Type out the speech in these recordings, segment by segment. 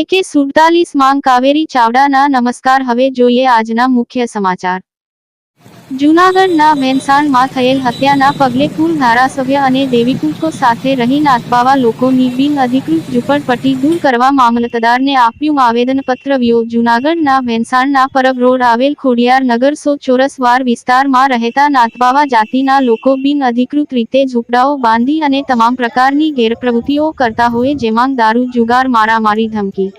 AK-47 માંગ કાવેરી ચાવડાના નમસ્કાર। હવે જોઈએ આજના મુખ્ય સમાચાર। જૂનાગઢના ભેંસાણમાં થયેલ હત્યાના પગલે પૂર્વ ધારાસભ્ય અને દેવીપૂજકો સાથે રહી નાથબાવા લોકોની બિનઅધિકૃત ઝૂંપડપટ્ટી દૂર કરવા મામલતદારને આપ્યું આવેદનપત્ર। જૂનાગઢના ભેંસાણના પરબ રોડ આવેલ ખોડિયાર નગર 100 ચોરસ વાર વિસ્તારમાં રહેતા નાથબાવા જાતિના લોકો બિનઅધિકૃત રીતે ઝૂંપડાઓ બાંધી અને તમામ પ્રકારની ગેરપ્રવૃત્તિઓ કરતા હોય, જેમાં દારૂ, જુગાર, મારામારી, ધમકી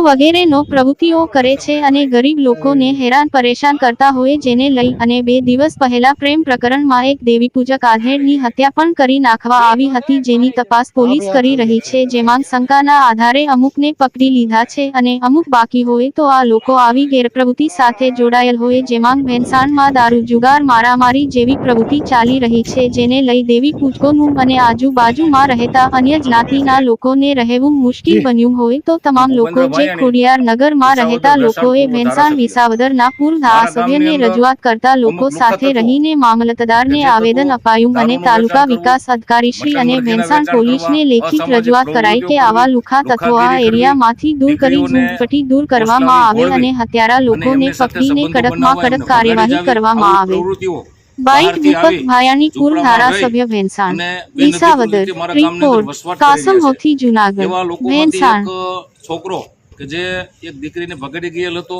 વગેરે નો પ્રવૃત્તિઓ કરે છે અને ગરીબ લોકોને હેરાન પરેશાન કરતા હોય, જેને લઈ અને 2 દિવસ પહેલા પ્રેમ પ્રકરણમાં એક દેવીપૂજક આધેડની હત્યા પણ કરી નાખવા આવી હતી, જેની તપાસ પોલીસ કરી રહી છે, જેમાં શંકાના આધારે અમુકને પકડી લીધા છે અને અમુક બાકી હોય તો આ લોકો આવી ગેરપ્રવૃત્તિ સાથે જોડાયેલ હોય, જેમાં ભેંસાણમાં દારૂ, જુગાર, મારામારી જેવી પ્રવૃત્તિ ચાલી રહી છે, જેને લઈ દેવીપૂજકોનું અને આજુબાજુમાં રહેતા અન્ય જ્ઞાતિના લોકોને રહેવું મુશ્કેલ બન્યું હોય તો તમામ લોકો જે ખોડિયાર નગરમાં રહેતા લોકોએ ભેંસાણ વિસાવદરના પૂર્વ ધારાસભ્યને રજૂઆત કરતા લોકો સાથે રહીને મામલતદારને આવેદન અપાયું અને તાલુકા વિકાસ અધિકારીશ્રી અને ભેંસાણ પોલીસને લેખિત રજૂઆત કરાઈ કે આવા લુખા તત્વો આ એરિયામાંથી દૂર કરી ઝૂંપડપટ્ટી દૂર કરવામાં આવે અને હત્યારા લોકોને પકડીને કડકમાં કડક કાર્યવાહી કરવામાં આવે। બાઇટ દીપક ભાયાણી, પૂર્વ ધારાસભ્ય ભેંસાણ વિસાવદર। રિપોર્ટ કાસમ હોથી, જૂનાગઢ। ભેંસાણ છોકરો કે જે એક દીકરીને ભગાડી ગયેલ હતો,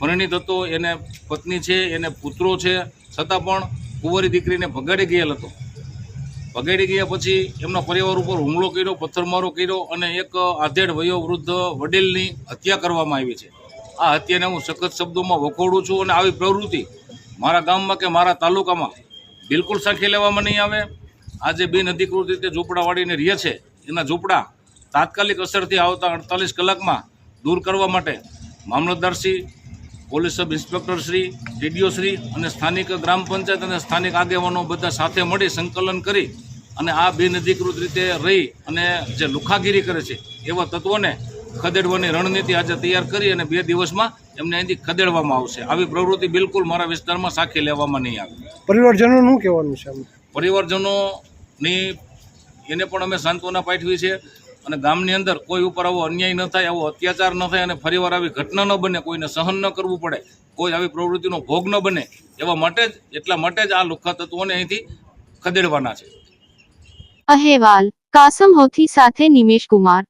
પરિણીત હતો, એને પત્ની છે, એને પુત્રો છે, છતાં પણ કુંવરી દીકરીને ભગાડી ગયેલ હતો। ભગાડી ગયા પછી એમના પરિવાર ઉપર હુમલો કર્યો, પથ્થરમારો કર્યો અને એક આધેડ વયોવૃદ્ધ વડીલની હત્યા કરવામાં આવી છે। આ હત્યાને હું સખત શબ્દોમાં વખોડું છું અને આવી પ્રવૃત્તિ મારા ગામમાં કે મારા તાલુકામાં બિલકુલ સાંખી લેવામાં નહીં આવે। આજે બિનઅધિકૃત રીતે ઝૂંપડા વાળીને રહે છે, એના ઝૂંપડા તાત્કાલિક અસરથી આવતા 48 કલાકમાં દૂર કરવા માટે મામલતદારશ્રી, પોલીસ સબ ઇન્સ્પેક્ટરશ્રી, ટીડીઓશ્રી અને સ્થાનિક ગ્રામ પંચાયત અને સ્થાનિક આગેવાનો બધા સાથે મળી સંકલન કરી અને આ બિનઅધિકૃત રીતે રહી અને જે લુખાગીરી કરે છે એવા તત્વોને ખદેડવાની રણનીતિ આજે તૈયાર કરી અને 2 દિવસમાં એમને અહીંથી ખદેડવામાં આવશે। આવી પ્રવૃત્તિ બિલકુલ મારા વિસ્તારમાં સાખી લેવામાં નહીં આવે। પરિવારજનોનું કહેવાનું છે? પરિવારજનોની એને પણ અમે સાંત્વના પાઠવી છે અને ગામની અંદર કોઈ ઉપર આવો અન્યાય ન થાય, આવો અત્યાચાર ન થાય અને ફરીવાર આવી ઘટના ન બને, કોઈને સહન ન કરવું પડે, કોઈ આવી પ્રવૃત્તિનો ભોગ ન બને, એટલા માટે જ આ લુખ્ખા તત્વોને અહીંથી ખદેડવાના છે। અહેવાલ કાસમ હોથી સાથે નિમેશ કુમાર।